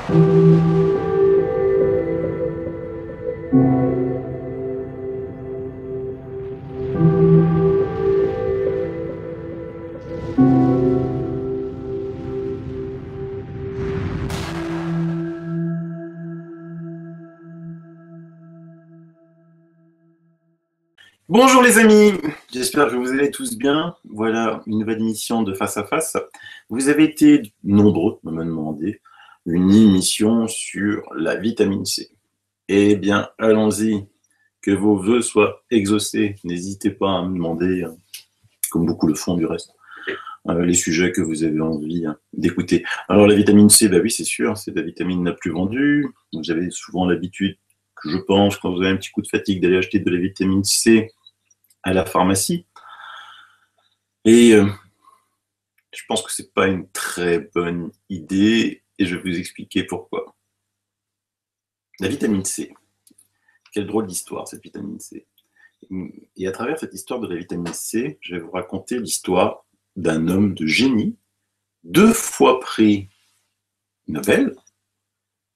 Bonjour les amis, j'espère que vous allez tous bien. Voilà une nouvelle émission de Face à Face. Vous avez été nombreux à me demander une émission sur la vitamine C. Eh bien, allons-y, que vos vœux soient exaucés. N'hésitez pas à me demander, comme beaucoup le font du reste, les sujets que vous avez envie d'écouter. Alors la vitamine C, bah oui c'est sûr, c'est la vitamine la plus vendue. Vous avez souvent l'habitude, je pense, quand vous avez un petit coup de fatigue, d'aller acheter de la vitamine C à la pharmacie. Et je pense que c'est pas une très bonne idée et je vais vous expliquer pourquoi. La vitamine C, quelle drôle d'histoire cette vitamine C. Et à travers cette histoire de la vitamine C, je vais vous raconter l'histoire d'un homme de génie, 2 fois prix Nobel,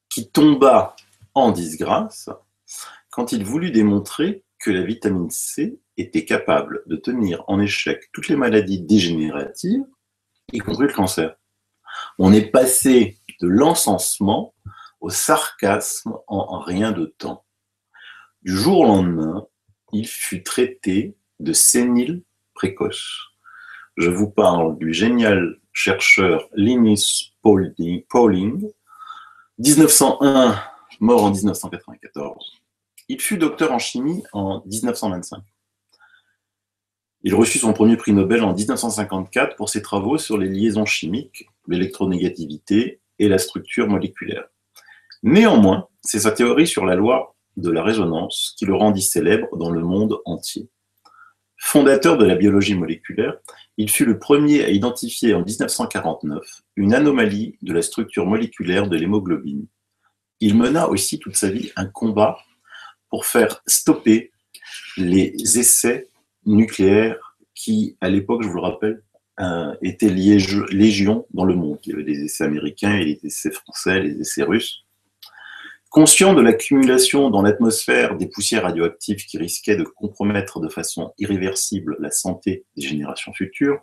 qui tomba en disgrâce quand il voulut démontrer que la vitamine C était capable de tenir en échec toutes les maladies dégénératives, y compris le cancer. On est passé de l'encensement au sarcasme en rien de temps. Du jour au lendemain, il fut traité de sénile précoce. Je vous parle du génial chercheur Linus Pauling, 1901, mort en 1994. Il fut docteur en chimie en 1925. Il reçut son premier prix Nobel en 1954 pour ses travaux sur les liaisons chimiques, l'électronégativité et la structure moléculaire. Néanmoins, c'est sa théorie sur la loi de la résonance qui le rendit célèbre dans le monde entier. Fondateur de la biologie moléculaire, il fut le premier à identifier en 1949 une anomalie de la structure moléculaire de l'hémoglobine. Il mena aussi toute sa vie un combat pour faire stopper les essais nucléaires qui, à l'époque, je vous le rappelle, étaient légion dans le monde. Il y avait des essais américains et les essais français, les essais russes. Conscient de l'accumulation dans l'atmosphère des poussières radioactives qui risquaient de compromettre de façon irréversible la santé des générations futures,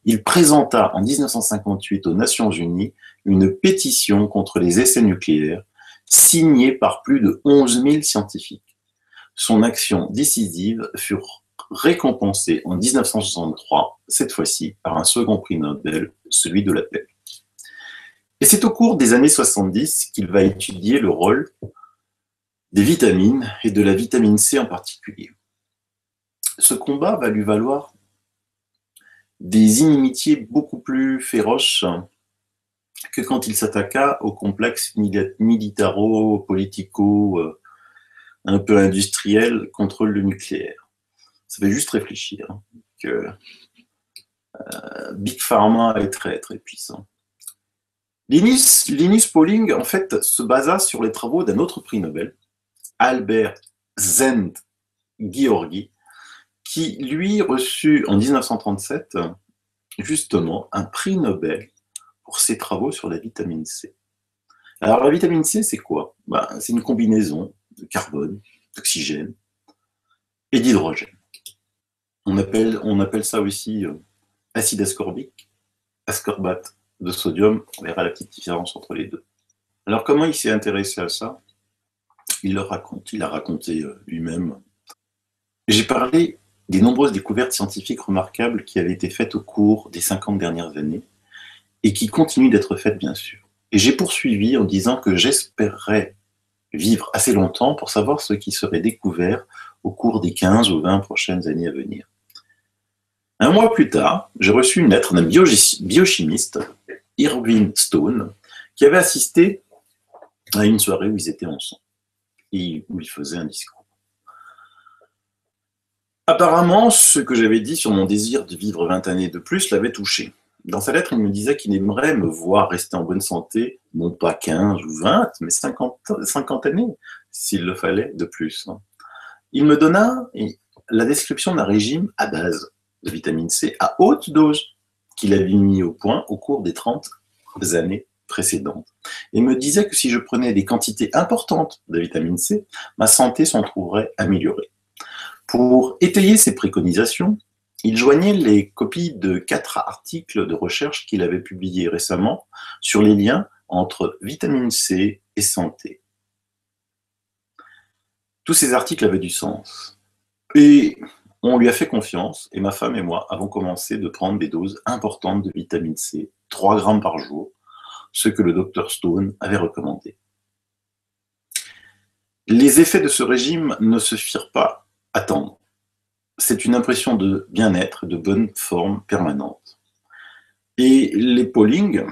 il présenta en 1958 aux Nations Unies une pétition contre les essais nucléaires signée par plus de 11 000 scientifiques. Son action décisive fut récompensée en 1963, cette fois-ci par un second prix Nobel, celui de la paix. Et c'est au cours des années 70 qu'il va étudier le rôle des vitamines et de la vitamine C en particulier. Ce combat va lui valoir des inimitiés beaucoup plus féroces que quand il s'attaqua au complexe militaro-politico un peu industriel contre le nucléaire. Ça fait juste réfléchir que Big Pharma est très très puissant. Linus Pauling, en fait, se basa sur les travaux d'un autre prix Nobel, Albert Szent-Györgyi, qui, lui, reçut en 1937, justement, un prix Nobel pour ses travaux sur la vitamine C. Alors, la vitamine C, c'est quoi? C'est une combinaison de carbone, d'oxygène et d'hydrogène. On appelle ça aussi acide ascorbique, ascorbate de sodium. On verra la petite différence entre les deux. Alors, comment il s'est intéressé à ça? Il a raconté lui-même. J'ai parlé des nombreuses découvertes scientifiques remarquables qui avaient été faites au cours des 50 dernières années et qui continuent d'être faites, bien sûr. Et j'ai poursuivi en disant que j'espérais vivre assez longtemps pour savoir ce qui serait découvert au cours des 15 ou 20 prochaines années à venir. Un mois plus tard, j'ai reçu une lettre d'un biochimiste, Irving Stone, qui avait assisté à une soirée où ils étaient ensemble et où il faisait un discours. Apparemment, ce que j'avais dit sur mon désir de vivre 20 années de plus l'avait touché. Dans sa lettre, il me disait qu'il aimerait me voir rester en bonne santé, non pas 15 ou 20, mais 50 années, s'il le fallait, de plus. Il me donna la description d'un régime à base de vitamine C à haute dose qu'il avait mis au point au cours des 30 années précédentes et me disait que si je prenais des quantités importantes de vitamine C, ma santé s'en trouverait améliorée. Pour étayer ses préconisations, il joignait les copies de 4 articles de recherche qu'il avait publiés récemment sur les liens entre vitamine C et santé. Tous ces articles avaient du sens. Et on lui a fait confiance, et ma femme et moi avons commencé de prendre des doses importantes de vitamine C, 3 grammes par jour, ce que le docteur Stone avait recommandé. Les effets de ce régime ne se firent pas attendre. C'est une impression de bien-être, de bonne forme permanente. Et les Pauling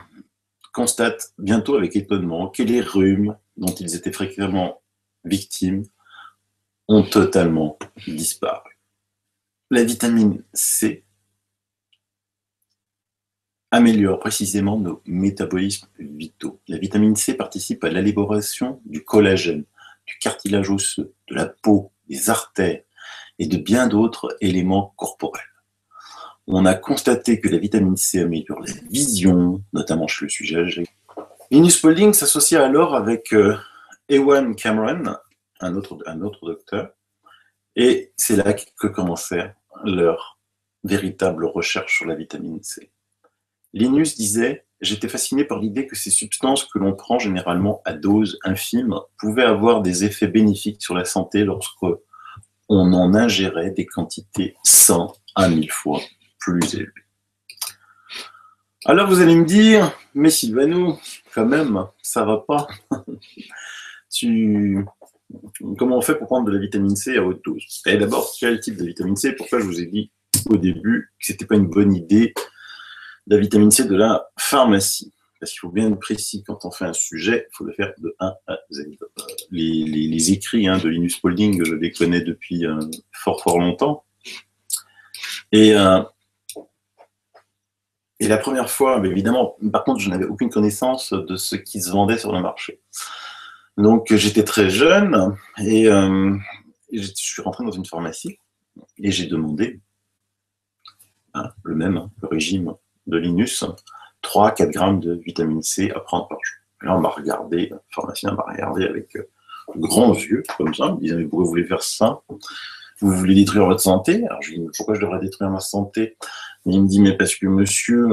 constatent bientôt avec étonnement que les rhumes dont ils étaient fréquemment victimes ont totalement disparu. La vitamine C améliore précisément nos métabolismes vitaux. La vitamine C participe à l'élaboration du collagène, du cartilage osseux, de la peau, des artères et de bien d'autres éléments corporels. On a constaté que la vitamine C améliore la vision, notamment chez le sujet âgé. Linus Pauling s'associa alors avec Ewan Cameron, un autre docteur, et c'est là que commençèrent leurs véritables recherches sur la vitamine C. Linus disait « J'étais fasciné par l'idée que ces substances que l'on prend généralement à doses infimes pouvaient avoir des effets bénéfiques sur la santé lorsque on en ingérait des quantités 100 à 1000 fois plus élevées. » Alors vous allez me dire « Mais Sylvanou, quand même, ça va pas. Comment on fait pour prendre de la vitamine C à haute dose ?» Et d'abord, quel type de vitamine C? Pourquoi je vous ai dit au début que c'était pas une bonne idée la vitamine C de la pharmacie? Parce qu'il faut bien être précis quand on fait un sujet, il faut le faire de A à Z. Les écrits de Linus Pauling, je les connais depuis fort longtemps. Et la première fois, évidemment, par contre, je n'avais aucune connaissance de ce qui se vendait sur le marché. Donc, j'étais très jeune et je suis rentré dans une pharmacie et j'ai demandé le régime de Linus, 3-4 grammes de vitamine C à prendre par jour. Et là, on m'a regardé, le pharmacien m'a regardé avec grands yeux, comme ça, il me disait « Mais pourquoi vous voulez faire ça? Vous voulez détruire votre santé ?» Alors je lui dis « Pourquoi je devrais détruire ma santé ?» Et il me dit « Mais parce que monsieur,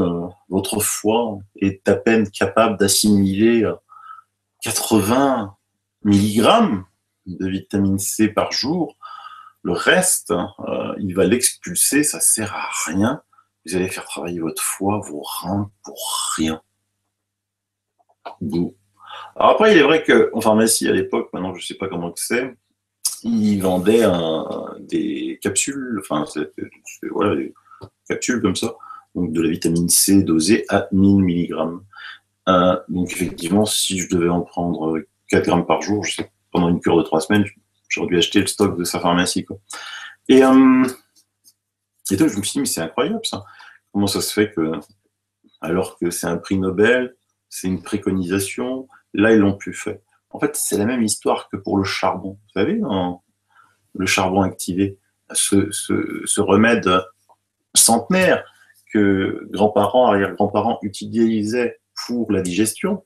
votre foie est à peine capable d'assimiler 80 mg de vitamine C par jour. Le reste, il va l'expulser, ça sert à rien. Vous allez faire travailler votre foie, vos reins pour rien. » Bon. Alors après, il est vrai qu'en pharmacie à l'époque, maintenant je ne sais pas comment c'est, ils vendaient des capsules, enfin voilà, des capsules comme ça, donc de la vitamine C dosée à 1000 mg. Donc effectivement, si je devais en prendre 4 grammes par jour, je sais, pendant une cure de 3 semaines, j'aurais dû acheter le stock de sa pharmacie, quoi. Et donc je me suis dit, mais c'est incroyable ça. Comment ça se fait que, alors que c'est un prix Nobel, c'est une préconisation, là ils l'ont plus fait. En fait, c'est la même histoire que pour le charbon. Vous savez, le charbon activé, ce remède centenaire que grands-parents, arrière-grands-parents utilisaient pour la digestion.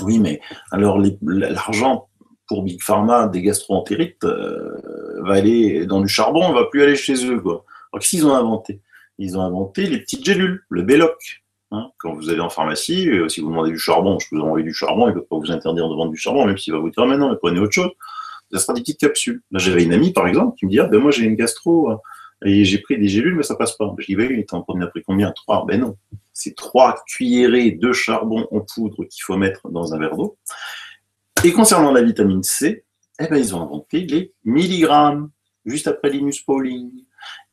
Oui, mais alors l'argent pour Big Pharma des gastro-entérites va aller dans du charbon, on ne va plus aller chez eux, quoi. Alors qu'est-ce qu'ils ont inventé? Ils ont inventé les petites gélules, le Belloc. Quand vous allez en pharmacie, si vous demandez du charbon, je peux vous envoyer du charbon, il ne peut pas vous interdire de vendre du charbon, même s'il va vous dire, mais non, mais prenez autre chose. Ça sera des petites capsules. Là, j'avais une amie, par exemple, qui me dit, moi j'ai une gastro, et j'ai pris des gélules, mais ça passe pas. Je dis, oui, t'en as pris combien? 3. Ben non. C'est 3 cuillerées de charbon en poudre qu'il faut mettre dans un verre d'eau. Et concernant la vitamine C, ils ont inventé les milligrammes, juste après Linus Pauling.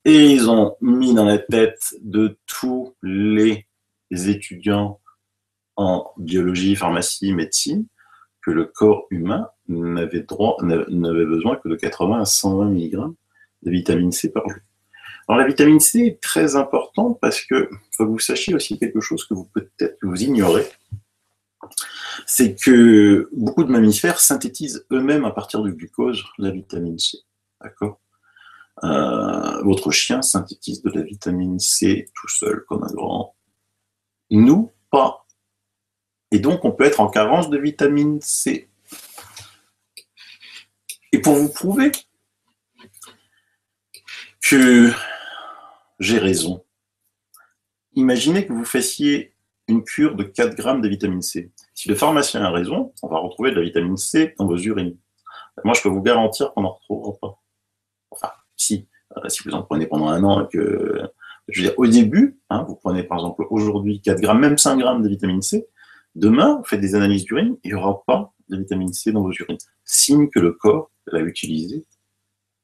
Et ils ont mis dans la tête de tous les étudiants en biologie, pharmacie, médecine, que le corps humain n'avait besoin que de 80 à 120 mg de vitamine C par jour. Alors la vitamine C est très importante parce que faut que vous sachiez aussi quelque chose que peut-être que vous ignorez, c'est que beaucoup de mammifères synthétisent eux-mêmes à partir du glucose la vitamine C. D'accord? Votre chien synthétise de la vitamine C tout seul comme un grand. Nous, pas. Et donc, on peut être en carence de vitamine C. Et pour vous prouver que j'ai raison, imaginez que vous fassiez une cure de 4 grammes de vitamine C. Si le pharmacien a raison, on va retrouver de la vitamine C dans vos urines. Moi, je peux vous garantir qu'on n'en retrouvera pas. Enfin, si vous en prenez pendant un an et que, je veux dire, au début, vous prenez par exemple aujourd'hui 4 grammes, même 5 grammes de vitamine C, demain, vous faites des analyses d'urine, il n'y aura pas de vitamine C dans vos urines. Signe que le corps l'a utilisé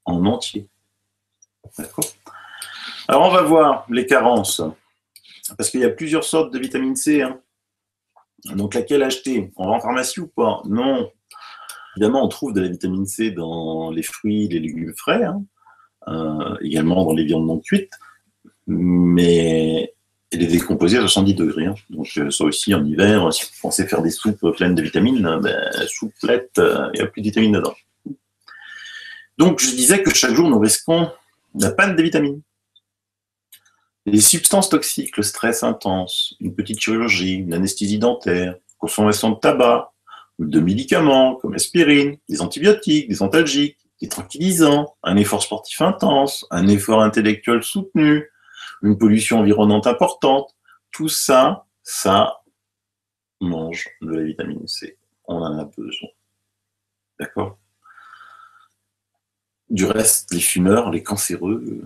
en entier. D'accord ? Alors, on va voir les carences. Parce qu'il y a plusieurs sortes de vitamine C. Donc, laquelle acheter ? On va en pharmacie ou pas ? Non. Évidemment, on trouve de la vitamine C dans les fruits, les légumes frais, également dans les viandes non cuites, mais elle est décomposée à 70 degrés. Donc, ça aussi, en hiver, si vous pensez faire des soupes pleines de vitamines, souplette, il y a plus de vitamines dedans. Donc, je disais que chaque jour, nous risquons la panne de vitamines. Les substances toxiques, le stress intense, une petite chirurgie, une anesthésie dentaire, consommation de tabac, de médicaments comme aspirine, des antibiotiques, des antalgiques, des tranquillisants, un effort sportif intense, un effort intellectuel soutenu, une pollution environnante importante, tout ça, ça mange de la vitamine C. On en a besoin. D'accord ? Du reste, les fumeurs, les cancéreux,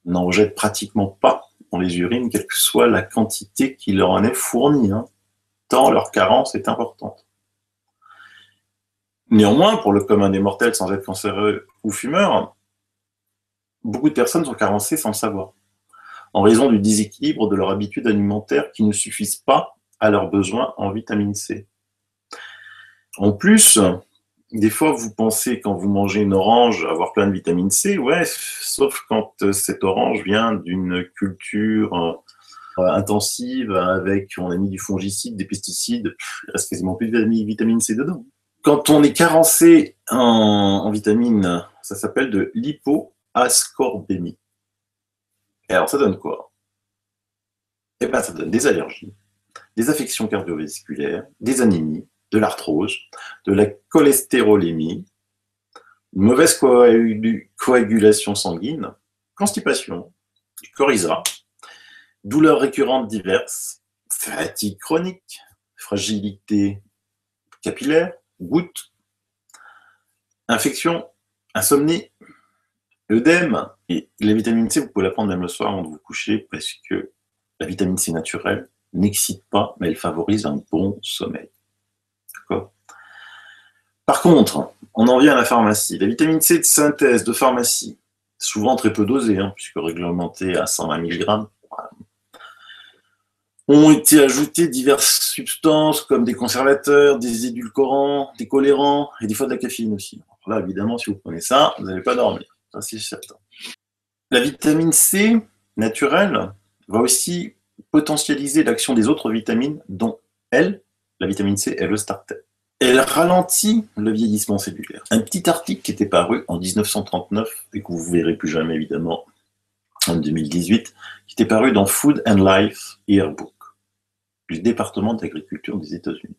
n'en rejettent pratiquement pas dans les urines, quelle que soit la quantité qui leur en est fournie, tant leur carence est importante. Néanmoins, pour le commun des mortels sans être cancéreux ou fumeurs, beaucoup de personnes sont carencées sans le savoir, en raison du déséquilibre de leur habitude alimentaire qui ne suffisent pas à leurs besoins en vitamine C. En plus, des fois, vous pensez, quand vous mangez une orange, avoir plein de vitamine C, ouais, sauf quand cette orange vient d'une culture intensive avec, on a mis du fongicide, des pesticides, il reste quasiment plus de vitamine C dedans. Quand on est carencé en vitamine, ça s'appelle de l'hypoascorbémie. Et alors, ça donne quoi ? Eh bien, ça donne des allergies, des affections cardiovasculaires, des anémies, de l'arthrose, de la cholestérolémie, une mauvaise coagulation sanguine, constipation, coryza, douleurs récurrentes diverses, fatigue chronique, fragilité capillaire, gouttes, infection, insomnie, œdème. Et la vitamine C, vous pouvez la prendre même le soir avant de vous coucher parce que la vitamine C naturelle n'excite pas, mais elle favorise un bon sommeil. D'accord ? Par contre, on en vient à la pharmacie. La vitamine C de synthèse de pharmacie, souvent très peu dosée, puisque réglementée à 120 mg, ont été ajoutées diverses substances comme des conservateurs, des édulcorants, des colorants et des fois de la caféine aussi. Alors là, évidemment, si vous prenez ça, vous n'allez pas dormir, ça c'est certain. La vitamine C naturelle va aussi potentialiser l'action des autres vitamines dont elle, la vitamine C, est le starter. Elle ralentit le vieillissement cellulaire. Un petit article qui était paru en 1939 et que vous ne verrez plus jamais évidemment en 2018, qui était paru dans Food and Life Yearbook du département d'agriculture des États-Unis.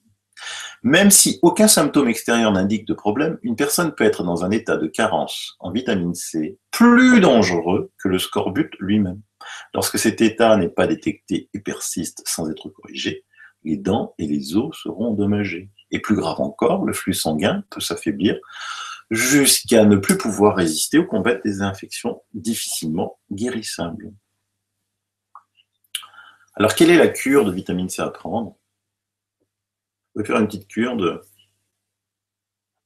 Même si aucun symptôme extérieur n'indique de problème, une personne peut être dans un état de carence en vitamine C plus dangereux que le scorbut lui-même. Lorsque cet état n'est pas détecté et persiste sans être corrigé, les dents et les os seront endommagés. Et plus grave encore, le flux sanguin peut s'affaiblir jusqu'à ne plus pouvoir résister ou combattre des infections difficilement guérissables. Alors, quelle est la cure de vitamine C à prendre ? Vous pouvez faire une petite cure de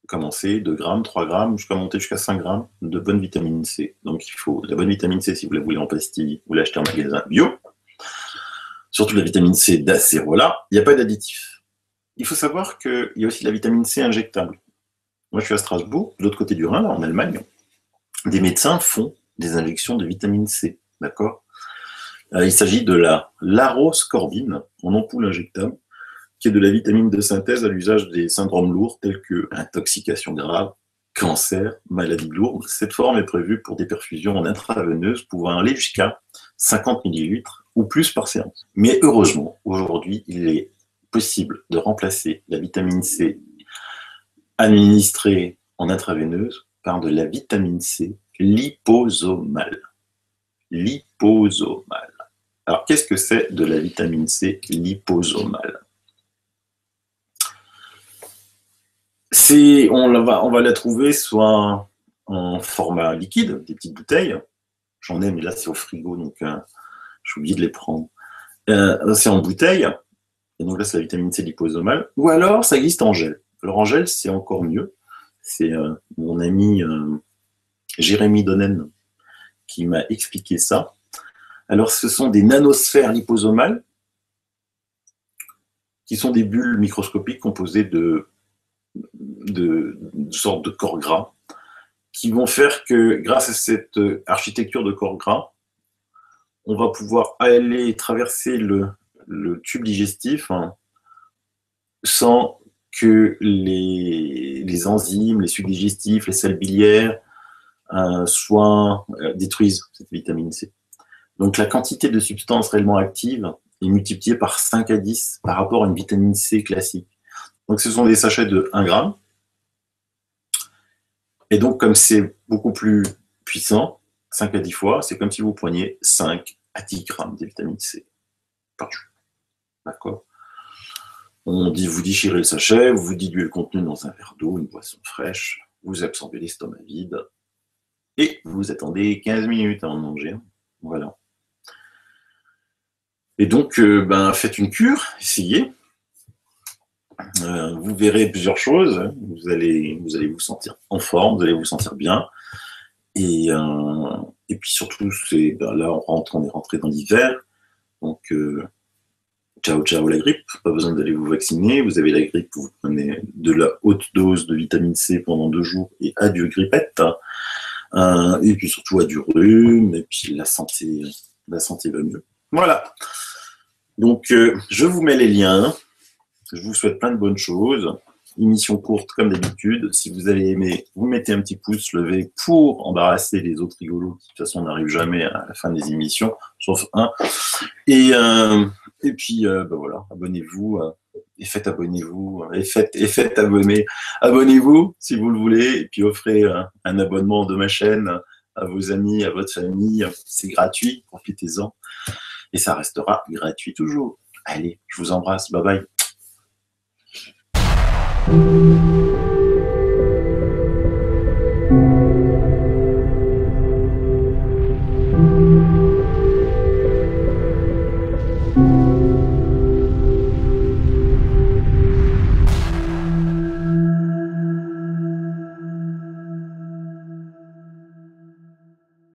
commencer 2 grammes, 3 grammes, jusqu'à monter jusqu'à 5 grammes de bonne vitamine C. Donc, il faut de la bonne vitamine C, si vous la voulez en pastille, vous l'achetez en magasin bio. Surtout la vitamine C d'acérola, il n'y a pas d'additif. Il faut savoir qu'il y a aussi la vitamine C injectable. Moi, je suis à Strasbourg, de l'autre côté du Rhin, là, en Allemagne. Des médecins font des injections de vitamine C, d'accord ? Il s'agit de la laroscorbine, en ampoule injectable, qui est de la vitamine de synthèse à l'usage des syndromes lourds tels que intoxication grave, cancer, maladie lourde. Cette forme est prévue pour des perfusions en intraveineuse pouvant aller jusqu'à 50 ml ou plus par séance. Mais heureusement, aujourd'hui, il est possible de remplacer la vitamine C administrée en intraveineuse par de la vitamine C liposomale. Liposomale. Alors, qu'est-ce que c'est de la vitamine C liposomale? On va la trouver soit en format liquide, des petites bouteilles. J'en ai, mais là, c'est au frigo, donc j'ai oublié de les prendre. C'est en bouteille, et donc là, c'est la vitamine C liposomale. Ou alors, ça existe en gel. Alors, en gel, c'est encore mieux. C'est mon ami Jérémy Donnen qui m'a expliqué ça. Alors, ce sont des nanosphères liposomales qui sont des bulles microscopiques composées de sortes de corps gras qui vont faire que, grâce à cette architecture de corps gras, on va pouvoir aller traverser le tube digestif sans que les enzymes, les sucs digestifs, les sels biliaires détruisent cette vitamine C. Donc la quantité de substances réellement actives est multipliée par 5 à 10 par rapport à une vitamine C classique. Donc ce sont des sachets de 1 gramme. Et donc comme c'est beaucoup plus puissant, 5 à 10 fois, c'est comme si vous preniez 5 à 10 grammes de vitamine C par jour. D'accord? Vous déchirez le sachet, vous diluez le contenu dans un verre d'eau, une boisson fraîche, vous absorbez l'estomac vide et vous attendez 15 minutes avant de manger. Voilà. Et donc, faites une cure, essayez. Vous verrez plusieurs choses. Vous allez vous sentir en forme, vous allez vous sentir bien. Et puis surtout, là, on est rentré dans l'hiver. Donc, ciao la grippe. Pas besoin d'aller vous vacciner. Vous avez la grippe, vous prenez de la haute dose de vitamine C pendant 2 jours et adieu grippette. Et puis surtout adieu rhume. Et puis la santé va mieux. Voilà. Donc, je vous mets les liens. Je vous souhaite plein de bonnes choses. Émission courte comme d'habitude. Si vous avez aimé, vous mettez un petit pouce levé pour embarrasser les autres rigolos. De toute façon, on n'arrive jamais à la fin des émissions, sauf un. Et puis, voilà, abonnez-vous et faites abonnez-vous et faites abonnez-vous si vous le voulez. Et puis offrez un abonnement de ma chaîne à vos amis, à votre famille. C'est gratuit, profitez-en. Et ça restera gratuit toujours. Allez, je vous embrasse. Bye bye.